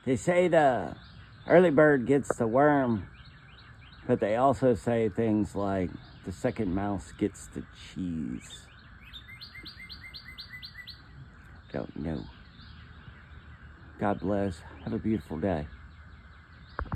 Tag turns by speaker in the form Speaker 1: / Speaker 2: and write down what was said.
Speaker 1: They say the early bird gets the worm, but they also say things like the second mouse gets the cheese. Don't know. God bless. Have a beautiful day.